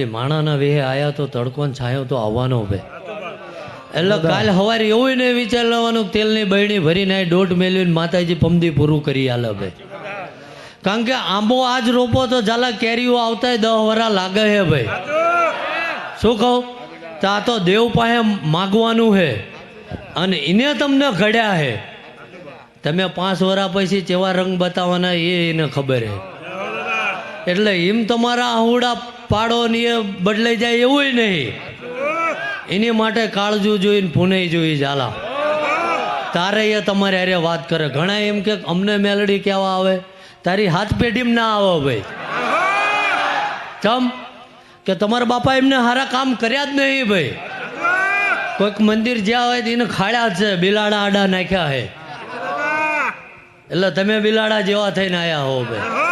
માણાના વેહે આયા તો તડકો ને છાયો તો આવવાનો ભાઈ. એટલે કાલ સવારે એવું નહીં વિચાર લેવાનું તેલની બહેણી ભરીને દોઢ મેળવીને માતાજી પમદી પૂરું કરી આલે ભાઈ. કારણ કે આંબો આજ રોપો તો ઝાલા કેરીઓ આવતા 10 વરા લાગે હે ભાઈ. શું કહું તો આ તો દેવ પાસે માગવાનું હે અને એને તમને ઘડ્યા હે. તમે 5 વરા પછી કેવા રંગ બતાવવાના એને ખબર હે. એટલે એમ તમારા આહુડા પાડો ને એ બદલાઈ જાય એવું નહીં. એની માટે કાળજું જોઈને પુણે જોઈ ઝાલા તારે એ તમારે અરે વાત કરે. ઘણા એમ કે અમને મેલડી કહેવા આવે, તારી હાથ પેઢીમાં ના આવે ભાઈ. ચમ કે તમારા બાપા એમને સારા કામ કર્યા જ નહીં ભાઈ. કોઈક મંદિર જ્યાં હોય એને ખાડ્યા છે, બિલાડા આડા નાખ્યા હે. એટલે તમે બિલાડા જેવા થઈને આવ્યા હો ભાઈ.